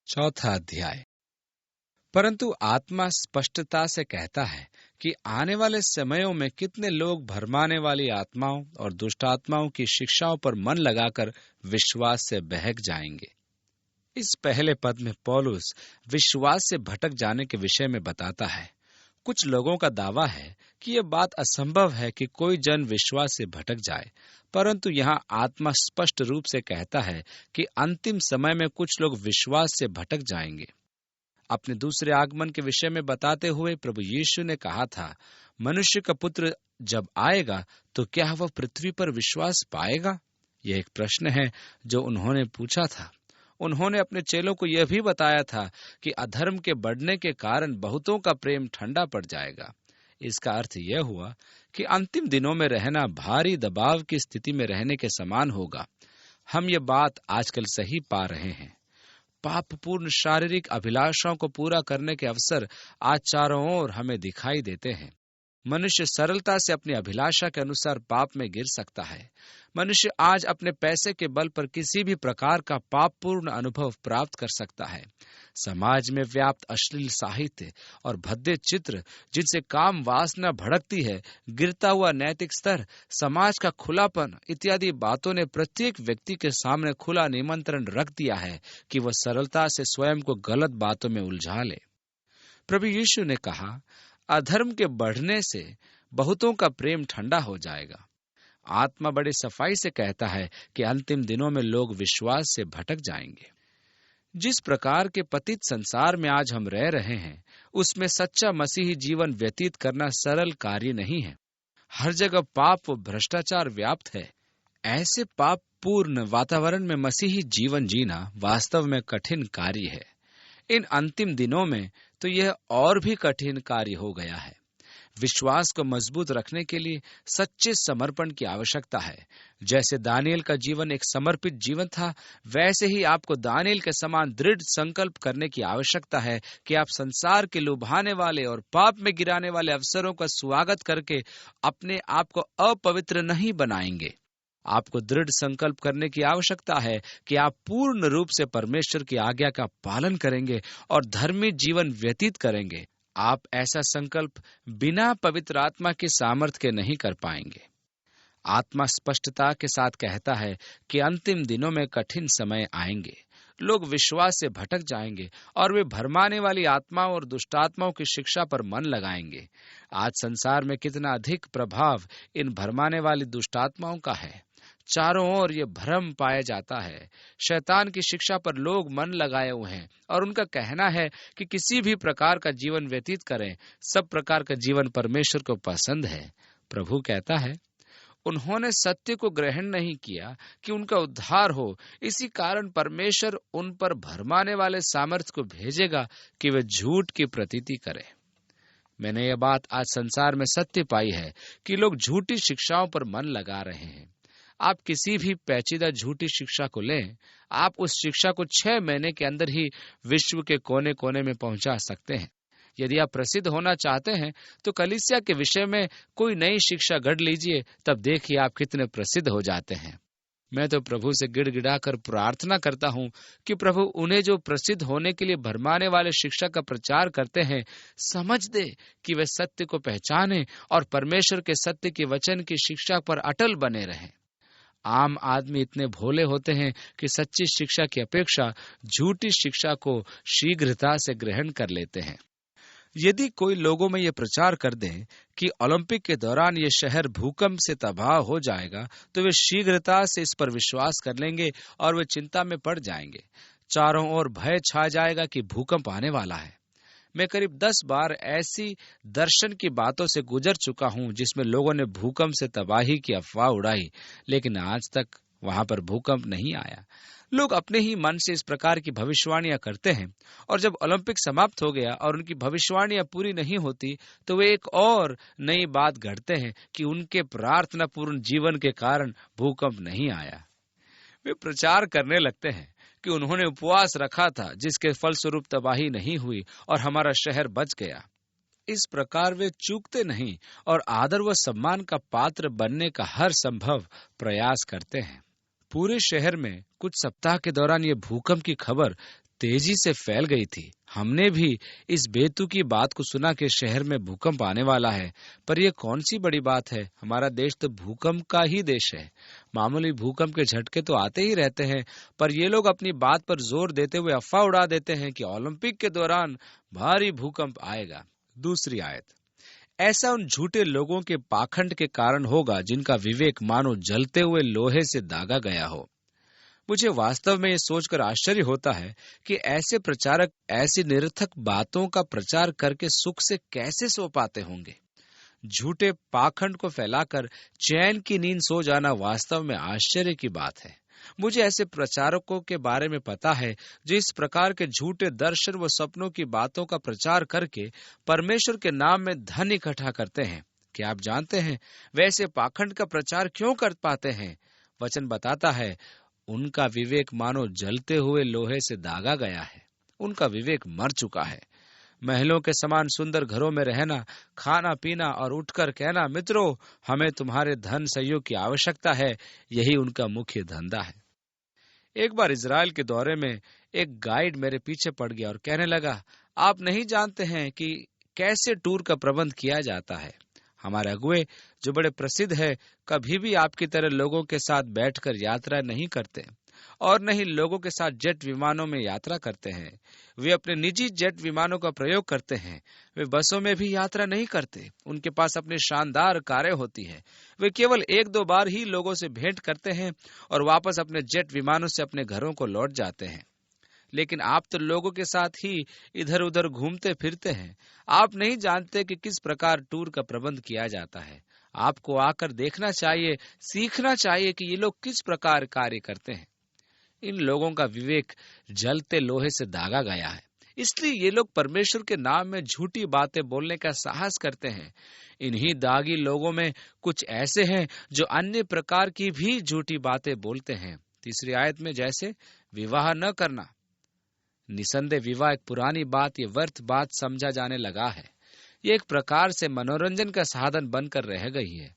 चौथा अध्याय। परंतु आत्मा स्पष्टता से कहता है कि आने वाले समयों में कितने लोग भरमाने वाली आत्माओं और दुष्ट आत्माओं की शिक्षाओं पर मन लगाकर विश्वास से बहक जाएंगे। इस पहले पद में पौलुस विश्वास से भटक जाने के विषय में बताता है। कुछ लोगों का दावा है कि यह बात असंभव है कि कोई जन विश्वास से भटक जाए, परंतु यहाँ आत्मा स्पष्ट रूप से कहता है कि अंतिम समय में कुछ लोग विश्वास से भटक जाएंगे। अपने दूसरे आगमन के विषय में बताते हुए प्रभु यीशु ने कहा था, मनुष्य का पुत्र जब आएगा तो क्या वह पृथ्वी पर विश्वास पाएगा? यह एक प्रश्न है जो उन्होंने पूछा था। उन्होंने अपने चेलों को यह भी बताया था कि अधर्म के बढ़ने के कारण बहुतों का प्रेम ठंडा पड़ जाएगा। इसका अर्थ यह हुआ कि अंतिम दिनों में रहना भारी दबाव की स्थिति में रहने के समान होगा। हम ये बात आजकल सही पा रहे हैं। पापपूर्ण शारीरिक अभिलाषाओं को पूरा करने के अवसर आज चारों ओर हमें दिखाई देते हैं। मनुष्य सरलता से अपनी अभिलाषा के अनुसार पाप में गिर सकता है। मनुष्य आज अपने पैसे के बल पर किसी भी प्रकार का पापपूर्ण अनुभव प्राप्त कर सकता है। समाज में व्याप्त अश्लील साहित्य और भद्दे चित्र जिनसे काम वासना भड़कती है, गिरता हुआ नैतिक स्तर, समाज का खुलापन इत्यादि बातों ने प्रत्येक व्यक्ति के सामने खुला निमंत्रण रख दिया है कि वह सरलता से स्वयं को गलत बातों में उलझा ले। प्रभु यीशु ने कहा, अधर्म के बढ़ने से बहुतों का प्रेम ठंडा हो जाएगा। आत्मा बड़े सफाई से कहता है कि अंतिम दिनों में लोग विश्वास से भटक जाएंगे। जिस प्रकार के पतित संसार में आज हम रह रहे हैं, उसमें सच्चा मसीही जीवन व्यतीत करना सरल कार्य नहीं है। हर जगह पाप व भ्रष्टाचार व्याप्त है। ऐसे पाप पूर्ण वातावरण में मसीही जीवन जीना वास्तव में कठिन कार्य है। इन अंतिम दिनों में तो यह और भी कठिन कार्य हो गया है। विश्वास को मजबूत रखने के लिए सच्चे समर्पण की आवश्यकता है। जैसे दानियल का जीवन एक समर्पित जीवन था, वैसे ही आपको दानियल के समान दृढ़ संकल्प करने की आवश्यकता है कि आप संसार के लुभाने वाले और पाप में गिराने वाले अवसरों का स्वागत करके अपने आप को अपवित्र नहीं बनाएंगे। आपको दृढ़ संकल्प करने की आवश्यकता है कि आप पूर्ण रूप से परमेश्वर की आज्ञा का पालन करेंगे और धर्मी जीवन व्यतीत करेंगे। आप ऐसा संकल्प बिना पवित्र आत्मा की सामर्थ्य के नहीं कर पाएंगे। आत्मा स्पष्टता के साथ कहता है कि अंतिम दिनों में कठिन समय आएंगे। लोग विश्वास से भटक जाएंगे और वे भरमाने वाली आत्माओं और दुष्टात्माओं की शिक्षा पर मन लगाएंगे। आज संसार में कितना अधिक प्रभाव इन भरमाने वाली दुष्टात्माओं का है। चारों ओर ये भ्रम पाया जाता है। शैतान की शिक्षा पर लोग मन लगाए हुए हैं और उनका कहना है कि किसी भी प्रकार का जीवन व्यतीत करें। सब प्रकार का जीवन परमेश्वर को पसंद है। प्रभु कहता है, उन्होंने सत्य को ग्रहण नहीं किया कि उनका उद्धार हो। इसी कारण परमेश्वर उन पर भरमाने वाले सामर्थ्य को भेजेगा कि वे झूठ की प्रतीति करें। मैंने यह बात आज संसार में सत्य पाई है कि लोग झूठी शिक्षाओं पर मन लगा रहे हैं। आप किसी भी पेचीदा झूठी शिक्षा को लें, आप उस शिक्षा को 6 महीने के अंदर ही विश्व के कोने कोने में पहुंचा सकते हैं। यदि आप प्रसिद्ध होना चाहते हैं तो कलीसिया के विषय में कोई नई शिक्षा गढ़ लीजिए, तब देखिए आप कितने प्रसिद्ध हो जाते हैं। मैं तो प्रभु से गिड़गिड़ाकर प्रार्थना करता हूं कि प्रभु उन्हें जो प्रसिद्ध होने के लिए भरमाने वाले शिक्षा का प्रचार करते हैं, समझ दे कि वे सत्य को पहचाने और परमेश्वर के सत्य के वचन की शिक्षा पर अटल बने रहें। आम आदमी इतने भोले होते हैं कि सच्ची शिक्षा की अपेक्षा झूठी शिक्षा को शीघ्रता से ग्रहण कर लेते हैं। यदि कोई लोगों में ये प्रचार कर दे कि ओलंपिक के दौरान ये शहर भूकंप से तबाह हो जाएगा, तो वे शीघ्रता से इस पर विश्वास कर लेंगे और वे चिंता में पड़ जाएंगे। चारों ओर भय छा जाएगा कि भूकंप आने वाला है। मैं करीब 10 बार ऐसी दर्शन की बातों से गुजर चुका हूं जिसमें लोगों ने भूकंप से तबाही की अफवाह उड़ाई, लेकिन आज तक वहां पर भूकंप नहीं आया। लोग अपने ही मन से इस प्रकार की भविष्यवाणियां करते हैं और जब ओलंपिक समाप्त हो गया और उनकी भविष्यवाणियां पूरी नहीं होती, तो वे एक और नई बात गढ़ते हैं कि उनके प्रार्थना पूर्ण जीवन के कारण भूकंप नहीं आया। वे प्रचार करने लगते हैं कि उन्होंने उपवास रखा था जिसके फलस्वरूप तबाही नहीं हुई और हमारा शहर बच गया। इस प्रकार वे चूकते नहीं और आदर व सम्मान का पात्र बनने का हर संभव प्रयास करते हैं। पूरे शहर में कुछ सप्ताह के दौरान ये भूकंप की खबर तेजी से फैल गई थी। हमने भी इस बेतुकी बात को सुना कि शहर में भूकंप आने वाला है, पर यह कौन सी बड़ी बात है। हमारा देश तो भूकंप का ही देश है। मामूली भूकंप के झटके तो आते ही रहते हैं, पर ये लोग अपनी बात पर जोर देते हुए अफवाह उड़ा देते हैं कि ओलंपिक के दौरान भारी भूकंप आएगा। दूसरी आयत, ऐसा उन झूठे लोगों के पाखंड के कारण होगा जिनका विवेक मानो जलते हुए लोहे से दागा गया हो। मुझे वास्तव में ये सोचकर आश्चर्य होता है कि ऐसे प्रचारक ऐसी निरर्थक बातों का प्रचार करके सुख से कैसे सो पाते होंगे। झूठे पाखंड को फैलाकर चैन की नींद सो जाना वास्तव में आश्चर्य की बात है। मुझे ऐसे प्रचारकों के बारे में पता है जो इस प्रकार के झूठे दर्शन व सपनों की बातों का प्रचार करके परमेश्वर के नाम में धन इकट्ठा करते हैं। क्या आप जानते हैं वैसे पाखंड का प्रचार क्यों कर पाते हैं? वचन बताता है, उनका विवेक मानो जलते हुए लोहे से दागा गया है। उनका विवेक मर चुका है। महलों के समान सुंदर घरों में रहना, खाना पीना और उठकर कहना, मित्रों हमें तुम्हारे धन सहयोग की आवश्यकता है, यही उनका मुख्य धंधा है। एक बार इजराइल के दौरे में एक गाइड मेरे पीछे पड़ गया और कहने लगा, आप नहीं जानते हैं कि कैसे टूर का प्रबंध किया जाता है। हमारे अगुए जो बड़े प्रसिद्ध है कभी भी आपकी तरह लोगों के साथ बैठकर यात्रा नहीं करते और न ही लोगों के साथ जेट विमानों में यात्रा करते हैं। वे अपने निजी जेट विमानों का प्रयोग करते हैं। वे बसों में भी यात्रा नहीं करते। उनके पास अपनी शानदार कारें होती हैं। वे केवल एक दो बार ही लोगों से भेंट करते हैं और वापस अपने जेट विमानों से अपने घरों को लौट जाते हैं। लेकिन आप तो लोगों के साथ ही इधर उधर घूमते फिरते हैं। आप नहीं जानते कि किस प्रकार टूर का प्रबंध किया जाता है। आपको आकर देखना चाहिए, सीखना चाहिए कि ये लोग किस प्रकार कार्य करते हैं। इन लोगों का विवेक जलते लोहे से दागा गया है, इसलिए ये लोग परमेश्वर के नाम में झूठी बातें बोलने का साहस करते हैं। इन्हीं दागी लोगों में कुछ ऐसे हैं जो अन्य प्रकार की भी झूठी बातें बोलते हैं। तीसरी आयत में जैसे विवाह न करना, निसंदेह विवाह एक पुरानी बात, ये व्यर्थ बात समझा जाने लगा है। ये एक प्रकार से मनोरंजन का साधन बनकर रह गई है।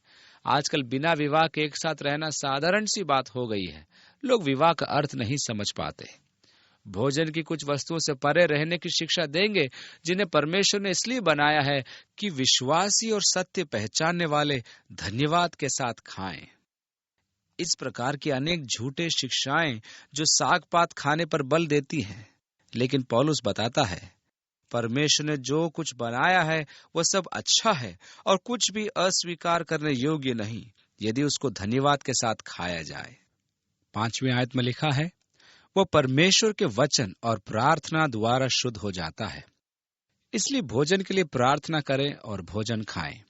आजकल बिना विवाह के एक साथ रहना साधारण सी बात हो गई है। लोग विवाह का अर्थ नहीं समझ पाते। भोजन की कुछ वस्तुओं से परे रहने की शिक्षा देंगे जिन्हें परमेश्वर ने इसलिए बनाया है कि विश्वासी और सत्य पहचानने वाले धन्यवाद के साथ खाएं। इस प्रकार की अनेक झूठे शिक्षाएं जो साग पात खाने पर बल देती हैं, लेकिन पौलुस बताता है परमेश्वर ने जो कुछ बनाया है वह सब अच्छा है और कुछ भी अस्वीकार करने योग्य नहीं, यदि उसको धन्यवाद के साथ खाया जाए। 5वीं आयत में लिखा है, वह परमेश्वर के वचन और प्रार्थना द्वारा शुद्ध हो जाता है। इसलिए भोजन के लिए प्रार्थना करें और भोजन खाएं।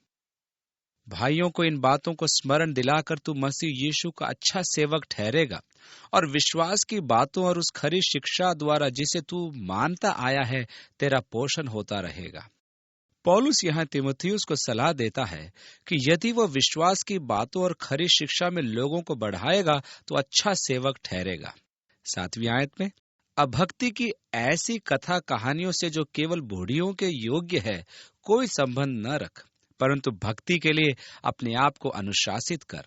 भाइयों को इन बातों को स्मरण दिलाकर तू मसीह यीशु का अच्छा सेवक ठहरेगा और विश्वास की बातों और उस खरी शिक्षा द्वारा जिसे तू मानता आया है तेरा पोषण होता रहेगा। पौलुस यहाँ तीमुथियुस को सलाह देता है कि यदि वह विश्वास की बातों और खरी शिक्षा में लोगों को बढ़ाएगा तो अच्छा सेवक ठहरेगा। 7वीं आयत में, अभक्ति की ऐसी कथा कहानियों से जो केवल बूढ़ियों के योग्य है कोई संबंध न रख, परंतु भक्ति के लिए अपने आप को अनुशासित कर।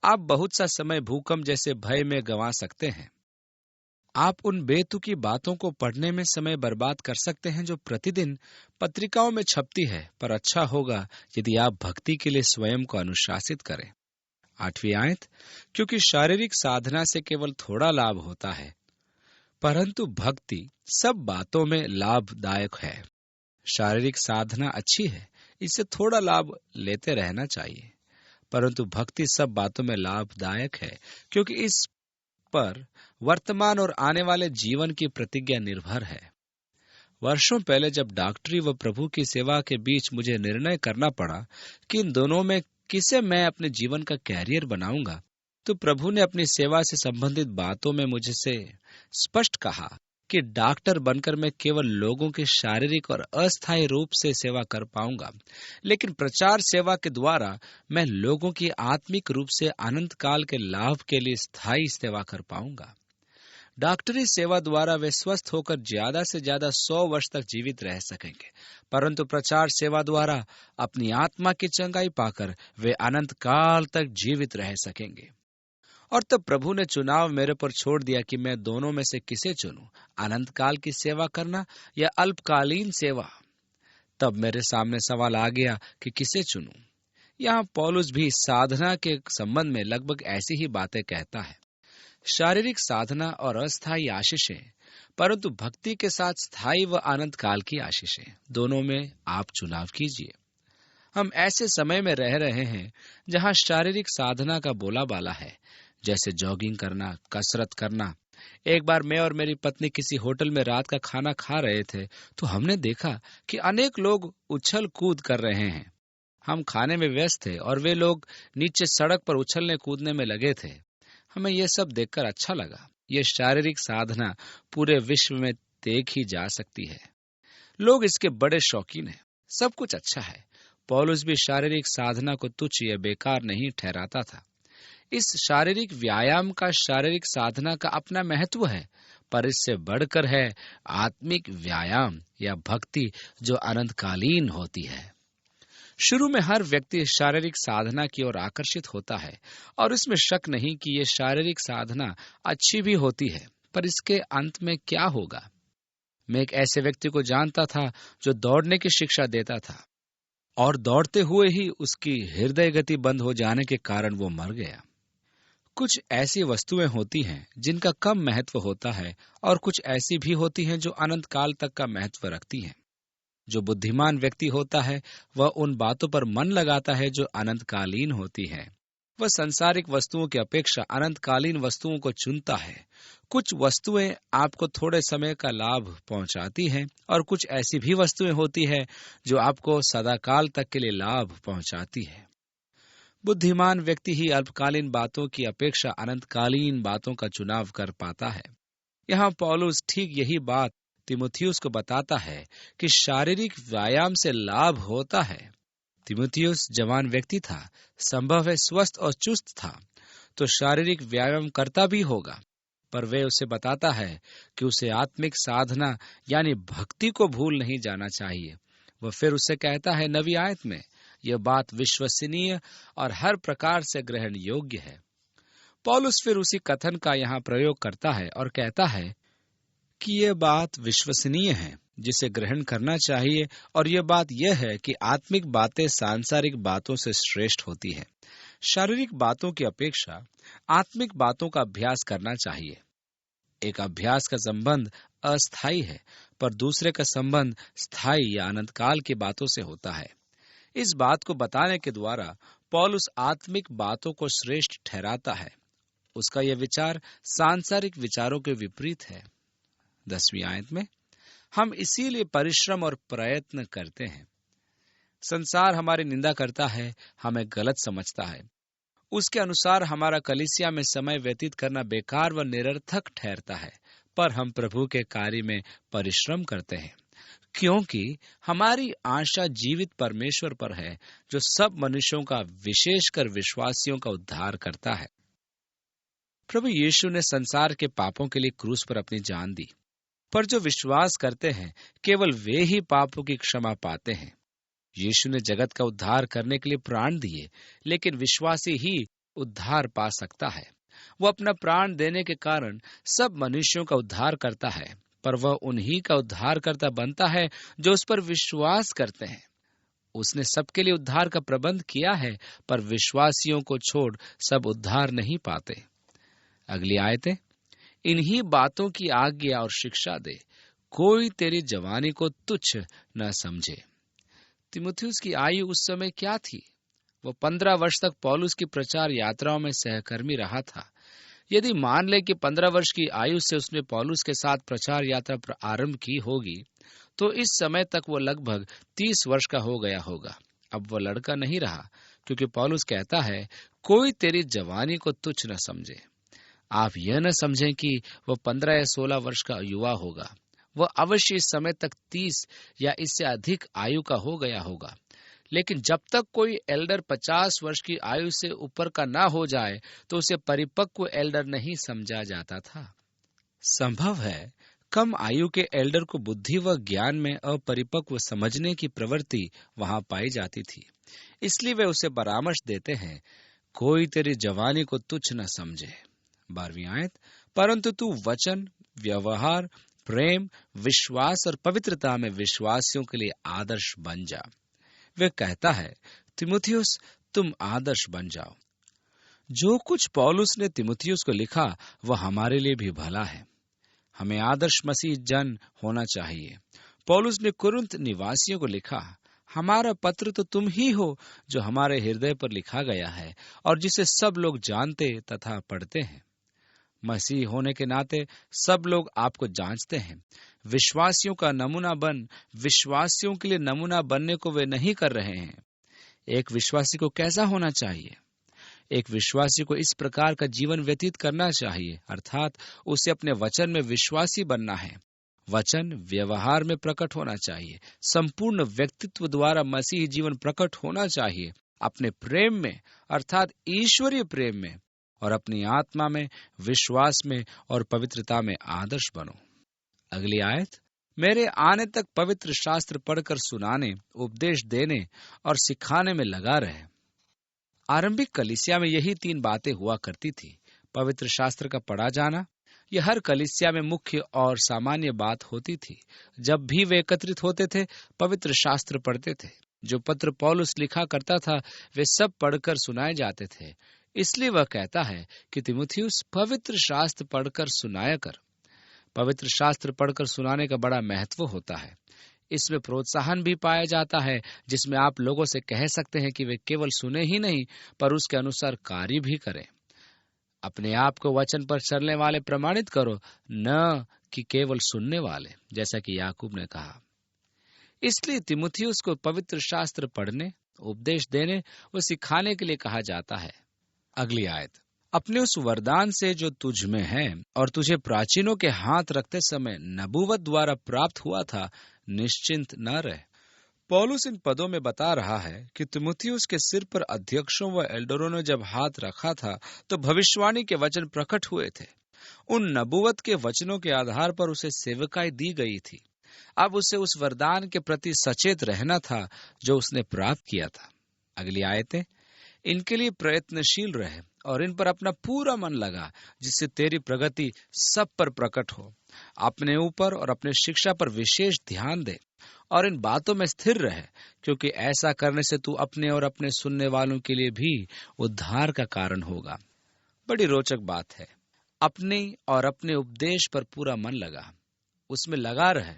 आप बहुत सा समय भूकंप जैसे भय में गंवा सकते हैं। आप उन बेतुकी बातों को पढ़ने में समय बर्बाद कर सकते हैं जो प्रतिदिन पत्रिकाओं में छपती है, पर अच्छा होगा यदि आप भक्ति के लिए स्वयं को अनुशासित करें। 8वीं आयत, क्योंकि शारीरिक साधना से केवल थोड़ा लाभ होता है, परंतु भक्ति सब बातों में लाभदायक है। शारीरिक साधना अच्छी है, इससे थोड़ा लाभ लेते रहना चाहिए, परंतु भक्ति सब बातों में लाभदायक है, क्योंकि इस पर वर्तमान और आने वाले जीवन की प्रतिज्ञा निर्भर है। वर्षों पहले जब डॉक्टरी व प्रभु की सेवा के बीच मुझे निर्णय करना पड़ा कि इन दोनों में किसे मैं अपने जीवन का कैरियर बनाऊंगा, तो प्रभु ने अपनी सेवा से संबंधित बातों में मुझसे स्पष्ट कहा कि डॉक्टर बनकर मैं केवल लोगों के शारीरिक और अस्थायी रूप से सेवा कर पाऊंगा, लेकिन प्रचार सेवा के द्वारा मैं लोगों की आत्मिक रूप से अनंत काल के लाभ के लिए स्थायी सेवा कर पाऊंगा। डॉक्टरी सेवा द्वारा वे स्वस्थ होकर ज्यादा से ज्यादा 100 वर्ष तक जीवित रह सकेंगे, परंतु प्रचार सेवा द्वारा अपनी आत्मा की चंगाई पाकर वे अनंत काल तक जीवित रह सकेंगे। और तब प्रभु ने चुनाव मेरे पर छोड़ दिया कि मैं दोनों में से किसे चुनूं, अनंत काल की सेवा करना या अल्पकालीन सेवा। तब मेरे सामने सवाल आ गया कि किसे चुनूं। यहाँ पौलुस भी साधना के संबंध में लगभग ऐसी ही बातें कहता है। शारीरिक साधना और अस्थायी आशीषें, परंतु भक्ति के साथ स्थायी व अनंत काल की आशीषें, दोनों में आप चुनाव कीजिए। हम ऐसे समय में रह रहे हैं जहां शारीरिक साधना का बोलाबाला है, जैसे जॉगिंग करना, कसरत करना। एक बार मैं और मेरी पत्नी किसी होटल में रात का खाना खा रहे थे तो हमने देखा कि अनेक लोग उछल कूद कर रहे हैं। हम खाने में व्यस्त थे और वे लोग नीचे सड़क पर उछलने कूदने में लगे थे। हमें यह सब देखकर अच्छा लगा। यह शारीरिक साधना पूरे विश्व में देखी जा सकती है। लोग इसके बड़े शौकीन हैं। सब कुछ अच्छा है। पौलुस भी शारीरिक साधना को तुच्छ या बेकार नहीं ठहराता था। इस शारीरिक व्यायाम का, शारीरिक साधना का अपना महत्व है, पर इससे बढ़कर है आत्मिक व्यायाम या भक्ति जो अनंतकालीन होती है। शुरू में हर व्यक्ति शारीरिक साधना की ओर आकर्षित होता है और इसमें शक नहीं कि ये शारीरिक साधना अच्छी भी होती है, पर इसके अंत में क्या होगा। मैं एक ऐसे व्यक्ति को जानता था जो दौड़ने की शिक्षा देता था और दौड़ते हुए ही उसकी हृदय गति बंद हो जाने के कारण वो मर गया। कुछ ऐसी वस्तुएं होती हैं जिनका कम महत्व होता है और कुछ ऐसी भी होती हैं जो अनंत काल तक का महत्व रखती हैं। जो बुद्धिमान व्यक्ति होता है वह उन बातों पर मन लगाता है जो अनंतकालीन होती हैं। वह सांसारिक वस्तुओं की अपेक्षा अनंतकालीन वस्तुओं को चुनता है। कुछ वस्तुएं आपको थोड़े समय का लाभ पहुंचाती हैं और कुछ ऐसी भी वस्तुएं होती हैं जो आपको सदाकाल तक के लिए लाभ पहुंचाती है। बुद्धिमान व्यक्ति ही अल्पकालीन बातों की अपेक्षा अनंतकालीन बातों का चुनाव कर पाता है। यहाँ पौलुस ठीक यही बात तीमुथियुस को बताता है कि शारीरिक व्यायाम से लाभ होता है। तीमुथियुस जवान व्यक्ति था, संभव है स्वस्थ और चुस्त था, तो शारीरिक व्यायाम करता भी होगा, पर वे उसे बताता है कि उसे आत्मिक साधना यानी भक्ति को भूल नहीं जाना चाहिए। वह फिर उससे कहता है 9वीं आयत में, यह बात विश्वसनीय और हर प्रकार से ग्रहण योग्य है। पौलुस फिर उसी कथन का यहाँ प्रयोग करता है और कहता है कि यह बात विश्वसनीय है, जिसे ग्रहण करना चाहिए, और यह बात यह है कि आत्मिक बातें सांसारिक बातों से श्रेष्ठ होती है। शारीरिक बातों की अपेक्षा आत्मिक बातों का अभ्यास करना चाहिए। एक अभ्यास का संबंध अस्थायी है, पर दूसरे का संबंध स्थायी या अनंतकाल की बातों से होता है। इस बात को बताने के द्वारा पौलुस आत्मिक बातों को श्रेष्ठ ठहराता है। उसका यह विचार सांसारिक विचारों के विपरीत है। 10वीं आयत में, हम इसीलिए परिश्रम और प्रयत्न करते हैं। संसार हमारी निंदा करता है, हमें गलत समझता है। उसके अनुसार हमारा कलीसिया में समय व्यतीत करना बेकार व निरर्थक ठहरता है, पर हम प्रभु के कार्य में परिश्रम करते हैं, क्योंकि हमारी आशा जीवित परमेश्वर पर है, जो सब मनुष्यों का, विशेषकर विश्वासियों का उद्धार करता है। प्रभु यीशु ने संसार के पापों के लिए क्रूस पर अपनी जान दी, पर जो विश्वास करते हैं केवल वे ही पापों की क्षमा पाते हैं। यीशु ने जगत का उद्धार करने के लिए प्राण दिए, लेकिन विश्वासी ही उद्धार पा सकता है। वह अपना प्राण देने के कारण सब मनुष्यों का उद्धार करता है, पर वह उन्हीं का उद्धारकर्ता बनता है जो उस पर विश्वास करते हैं। उसने सबके लिए उद्धार का प्रबंध किया है, पर विश्वासियों को छोड़ सब उद्धार नहीं पाते। अगली आयतें, इन्हीं बातों की आज्ञा और शिक्षा दे, कोई तेरी जवानी को तुच्छ न समझे। तीमुथियुस की आयु उस समय क्या थी? वो 15 वर्ष तक पौलुस की प्रचार यात्राओं में सहकर्मी रहा था। यदि मान ले कि 15 वर्ष की आयु से उसने पौलुस के साथ प्रचार यात्रा आरंभ की होगी, तो इस समय तक वो लगभग 30 वर्ष का हो गया होगा। अब वो लड़का नहीं रहा, क्योंकि पौलुस कहता है, कोई तेरी जवानी को तुच्छ न समझे। आप यह न समझें कि वह 15 या 16 वर्ष का युवा होगा। वह अवश्य इस समय तक 30 या इससे अधिक आयु का हो गया होगा। लेकिन जब तक कोई एल्डर 50 वर्ष की आयु से ऊपर का ना हो जाए, तो उसे परिपक्व एल्डर नहीं समझा जाता था। संभव है कम आयु के एल्डर को बुद्धि व ज्ञान में अपरिपक्व समझने की प्रवृत्ति वहां पाई जाती थी, इसलिए वे उसे परामर्श देते हैं, कोई तेरी जवानी को तुच्छ न समझे। 12वीं आयत, परंतु तू वचन, व्यवहार, प्रेम, विश्वास और पवित्रता में विश्वासियों के लिए आदर्श बन जा। वे कहता है, तिमुथियुस, तुम आदर्श बन जाओ। जो कुछ पौलुस ने तिमुथियुस को लिखा वह हमारे लिए भी भला है। हमें आदर्श मसीह जन होना चाहिए। पौलुस ने कुरिन्थ निवासियों को लिखा, हमारा पत्र तो तुम ही हो जो हमारे हृदय पर लिखा गया है और जिसे सब लोग जानते तथा पढ़ते हैं। मसीह होने के नाते सब लोग आपको जांचते हैं। विश्वासियों का नमूना बन, विश्वासियों के लिए नमूना बनने को वे नहीं कर रहे हैं। एक विश्वासी को कैसा होना चाहिए? एक विश्वासी को इस प्रकार का जीवन व्यतीत करना चाहिए, अर्थात उसे अपने वचन में विश्वासी बनना है। वचन व्यवहार में प्रकट होना चाहिए। संपूर्ण व्यक्तित्व द्वारा मसीही जीवन प्रकट होना चाहिए। अपने प्रेम में, अर्थात ईश्वरीय प्रेम में, और अपनी आत्मा में, विश्वास में और पवित्रता में आदर्श बनो। अगली आयत, मेरे आने तक पवित्र शास्त्र पढ़कर सुनाने, उपदेश देने और सिखाने में लगा रहे। आरंभिक कलीसिया में यही 3 बातें हुआ करती थी। पवित्र शास्त्र का पढ़ा जाना, यह हर कलीसिया में मुख्य और सामान्य बात होती थी। जब भी वे एकत्रित होते थे, पवित्र शास्त्र पढ़ते थे। जो पत्र पौलुस लिखा करता था, वे सब पढ़कर सुनाए जाते थे। इसलिए वह कहता है कि तिमुथियुस, पवित्र शास्त्र पढ़कर सुनाया कर। पवित्र शास्त्र पढ़कर सुनाने का बड़ा महत्व होता है। इसमें प्रोत्साहन भी पाया जाता है, जिसमें आप लोगों से कह सकते हैं कि वे केवल सुने ही नहीं, पर उसके अनुसार कार्य भी करें। अपने आप को वचन पर चलने वाले प्रमाणित करो, न कि केवल सुनने वाले, जैसा कि याकूब ने कहा। इसलिए तिमुथियुस को पवित्र शास्त्र पढ़ने, उपदेश देने और सिखाने के लिए कहा जाता है। अगली आयत, अपने उस वरदान से जो तुझ में है और तुझे प्राचीनों के हाथ रखते समय नबूवत द्वारा प्राप्त हुआ था, निश्चिंत न रह। पौलुस इन पदों में बता रहा है कि तिमुथियुस के सिर पर अध्यक्षों व एल्डरों ने जब हाथ रखा था तो भविष्यवाणी के वचन प्रकट हुए थे। उन नबूवत के वचनों के आधार पर उसे सेवकाई दी गई थी। अब उसे उस वरदान के प्रति सचेत रहना था जो उसने प्राप्त किया था। अगली आयतें, इनके लिए प्रयत्नशील रहे और इन पर अपना पूरा मन लगा, जिससे तेरी प्रगति सब पर प्रकट हो। अपने ऊपर और अपने शिक्षा पर विशेष ध्यान दे और इन बातों में स्थिर रहे, क्योंकि ऐसा करने से तू अपने और अपने सुनने वालों के लिए भी उद्धार का कारण होगा। बड़ी रोचक बात है। अपने और अपने उपदेश पर पूरा मन लगा, उसमें लगा रहे।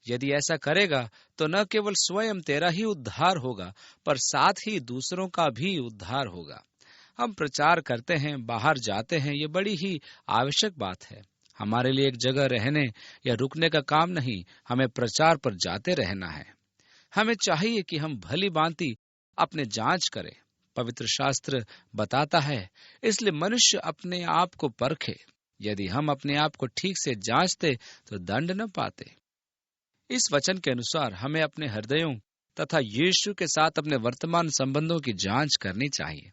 यदि ऐसा करेगा तो न केवल स्वयं तेरा ही उद्धार होगा, पर साथ ही दूसरों का भी उद्धार होगा। हम प्रचार करते हैं, बाहर जाते हैं, ये बड़ी ही आवश्यक बात है। हमारे लिए एक जगह रहने या रुकने का काम नहीं, हमें प्रचार पर जाते रहना है। हमें चाहिए कि हम भली भांति अपने जांच करें। पवित्र शास्त्र बताता है, इसलिए मनुष्य अपने आप को परखे। यदि हम अपने आप को ठीक से जांचते तो दंड न पाते। इस वचन के अनुसार हमें अपने हृदयों तथा यीशु के साथ अपने वर्तमान संबंधों की जांच करनी चाहिए।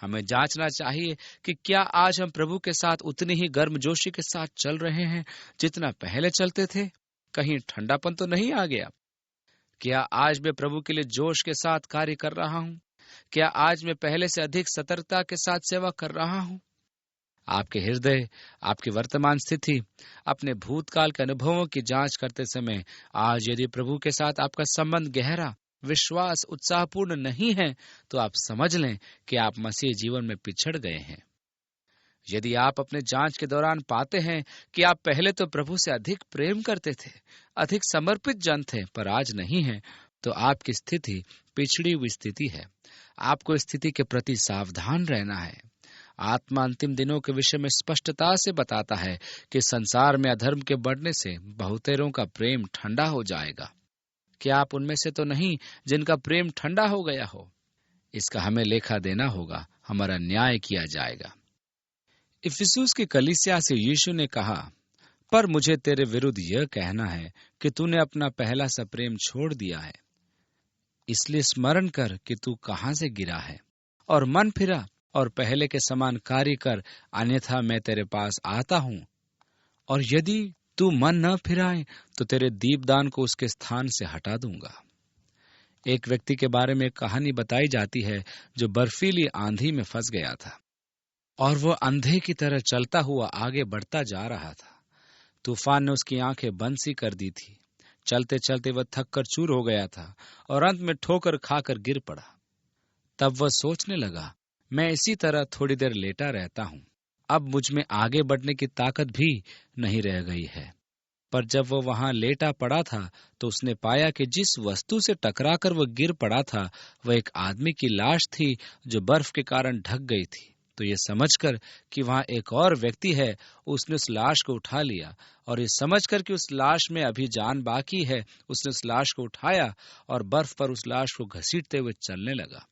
हमें जांचना चाहिए कि क्या आज हम प्रभु के साथ उतनी ही गर्मजोशी के साथ चल रहे हैं जितना पहले चलते थे। कहीं ठंडापन तो नहीं आ गया? क्या आज मैं प्रभु के लिए जोश के साथ कार्य कर रहा हूँ? क्या आज मैं पहले से अधिक सतर्कता के साथ सेवा कर रहा हूँ? आपके हृदय, आपकी वर्तमान स्थिति, अपने भूतकाल के अनुभवों की जांच करते समय आज यदि प्रभु के साथ आपका संबंध गहरा, विश्वास उत्साहपूर्ण नहीं है, तो आप समझ लें कि आप मसीह जीवन में पिछड़ गए हैं। यदि आप अपने जांच के दौरान पाते हैं कि आप पहले तो प्रभु से अधिक प्रेम करते थे, अधिक समर्पित जन थे, पर आज नहीं है, तो आपकी स्थिति पिछड़ी हुई स्थिति है। आपको स्थिति के प्रति सावधान रहना है। आत्मा अंतिम दिनों के विषय में स्पष्टता से बताता है कि संसार में अधर्म के बढ़ने से बहुतेरों का प्रेम ठंडा हो जाएगा। क्या आप उनमें से तो नहीं जिनका प्रेम ठंडा हो गया हो? इसका हमें लेखा देना होगा, हमारा न्याय किया जाएगा। इफिसुस की कलीसिया से यीशु ने कहा, पर मुझे तेरे विरुद्ध यह कहना है कि तूने अपना पहला सा प्रेम छोड़ दिया है। इसलिए स्मरण कर कि तू कहां से गिरा है और मन फिरा और पहले के समान कार्य कर, अन्यथा मैं तेरे पास आता हूं और यदि तू मन न फिराए तो तेरे दीपदान को उसके स्थान से हटा दूंगा। एक व्यक्ति के बारे में एक कहानी बताई जाती है जो बर्फीली आंधी में फंस गया था और वो अंधे की तरह चलता हुआ आगे बढ़ता जा रहा था। तूफान ने उसकी आंखें बंद सी कर दी थी। चलते चलते वह थक कर चूर हो गया था और अंत में ठोकर खाकर गिर पड़ा। तब वह सोचने लगा, मैं इसी तरह थोड़ी देर लेटा रहता हूं, अब मुझ में आगे बढ़ने की ताकत भी नहीं रह गई है। पर जब वह वहां लेटा पड़ा था तो उसने पाया कि जिस वस्तु से टकराकर वह गिर पड़ा था वह एक आदमी की लाश थी जो बर्फ के कारण ढक गई थी। तो ये समझकर कि वहां एक और व्यक्ति है, उसने उस लाश को उठा लिया और ये समझकर कि उस लाश में अभी जान बाकी है, उसने उस लाश को उठाया और बर्फ पर उस लाश को घसीटते हुए चलने लगा।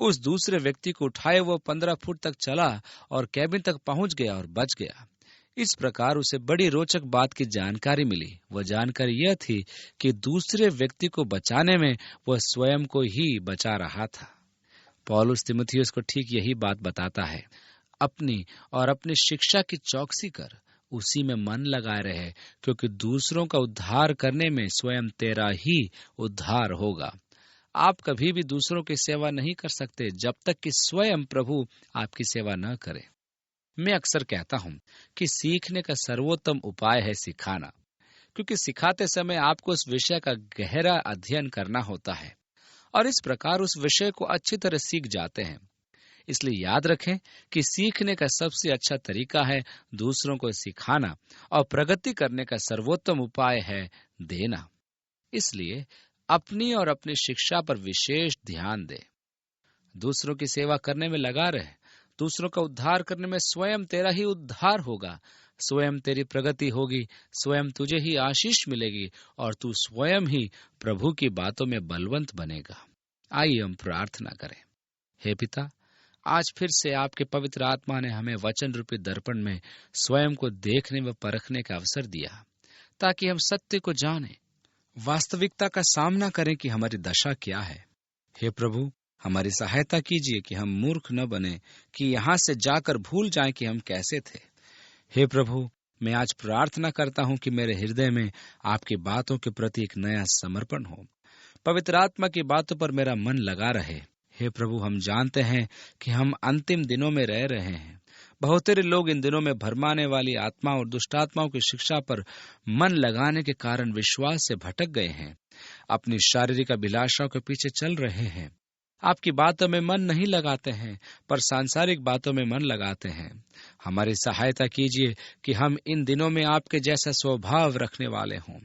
उस दूसरे व्यक्ति को उठाए वो 15 फुट तक चला और कैबिन तक पहुंच गया और बच गया। इस प्रकार उसे बड़ी रोचक बात की जानकारी मिली। वह जानकारी यह थी कि दूसरे व्यक्ति को बचाने में वह स्वयं को ही बचा रहा था। पौलुस तीमुथियुस को ठीक यही बात बताता है, अपनी और अपनी शिक्षा की चौकसी कर, उसी में मन लगाए रहे, क्योंकि दूसरों का उद्धार करने में स्वयं तेरा ही उद्धार होगा। आप कभी भी दूसरों की सेवा नहीं कर सकते जब तक कि स्वयं प्रभु आपकी सेवा न करे। मैं अक्सर कहता हूं कि सीखने का सर्वोत्तम उपाय है सिखाना, क्योंकि सिखाते समय आपको उस विषय का गहरा अध्ययन करना होता है और इस प्रकार उस विषय को अच्छी तरह सीख जाते हैं। इसलिए याद रखें कि सीखने का सबसे अच्छा तरीका है दूसरों को सिखाना और प्रगति करने का सर्वोत्तम उपाय है देना। इसलिए अपनी और अपनी शिक्षा पर विशेष ध्यान दे। दूसरों की सेवा करने में लगा रहे। दूसरों का उद्धार करने में स्वयं तेरा ही उद्धार होगा, स्वयं तेरी प्रगति होगी, स्वयं तुझे ही आशीष मिलेगी और तू स्वयं ही प्रभु की बातों में बलवंत बनेगा। आइए हम प्रार्थना करें। हे पिता, आज फिर से आपके पवित्र आत्मा ने हमें वचन रूपी दर्पण में स्वयं को देखने व परखने का अवसर दिया, ताकि हम सत्य को जानें, वास्तविकता का सामना करें कि हमारी दशा क्या है। हे प्रभु, हमारी सहायता कीजिए कि हम मूर्ख न बने, कि यहाँ से जाकर भूल जाएं कि हम कैसे थे। हे प्रभु, मैं आज प्रार्थना करता हूँ कि मेरे हृदय में आपकी बातों के प्रति एक नया समर्पण हो, पवित्र आत्मा की बातों पर मेरा मन लगा रहे। हे प्रभु, हम जानते हैं कि हम अंतिम दिनों में रह रहे हैं। बहुतेरे लोग इन दिनों में भरमाने वाली आत्मा और दुष्टात्माओं की शिक्षा पर मन लगाने के कारण विश्वास से भटक गए हैं, अपनी शारीरिक अभिलाषाओं के पीछे चल रहे हैं, आपकी बातों में मन नहीं लगाते हैं, पर सांसारिक बातों में मन लगाते हैं। हमारी सहायता कीजिए कि हम इन दिनों में आपके जैसा स्वभाव रखने वाले हों।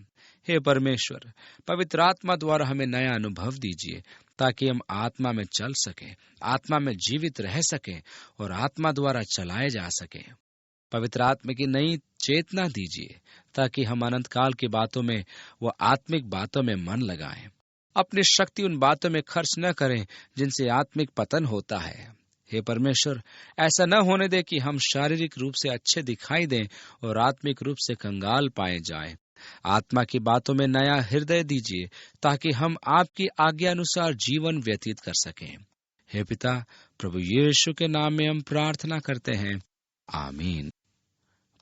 हे परमेश्वर, पवित्र आत्मा द्वारा हमें नया अनुभव दीजिए, ताकि हम आत्मा में चल सकें, आत्मा में जीवित रह सकें और आत्मा द्वारा चलाए जा सकें। पवित्र आत्मा की नई चेतना दीजिए, ताकि हम अनंत काल की बातों में व आत्मिक बातों में मन लगाएं। अपनी शक्ति उन बातों में खर्च न करें जिनसे आत्मिक पतन होता है। हे परमेश्वर, ऐसा न होने दे कि हम शारीरिक रूप से अच्छे दिखाई दें और आत्मिक रूप से कंगाल पाए जाएं। आत्मा की बातों में नया हृदय दीजिए, ताकि हम आपकी आज्ञा अनुसार जीवन व्यतीत कर सकें। हे पिता, प्रभु यीशु के नाम में हम प्रार्थना करते हैं, आमीन।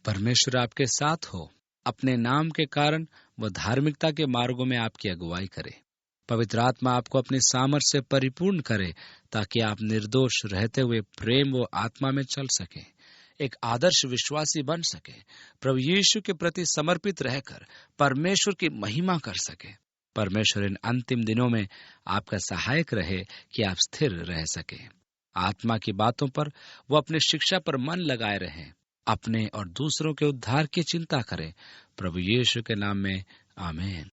परमेश्वर आपके साथ हो। अपने नाम के कारण वह धार्मिकता के मार्गों में आपकी अगुवाई करे। पवित्र आत्मा आपको अपनी सामर्थ्य से परिपूर्ण करे, ताकि आप निर्दोष रहते हुए प्रेम व आत्मा में चल सके, एक आदर्श विश्वासी बन सके, प्रभु यीशु के प्रति समर्पित रहकर परमेश्वर की महिमा कर सके। परमेश्वर इन अंतिम दिनों में आपका सहायक रहे कि आप स्थिर रह सके। आत्मा की बातों पर वो अपनी शिक्षा पर मन लगाए रहें, अपने और दूसरों के उद्धार की चिंता करें। प्रभु यीशु के नाम में आमीन।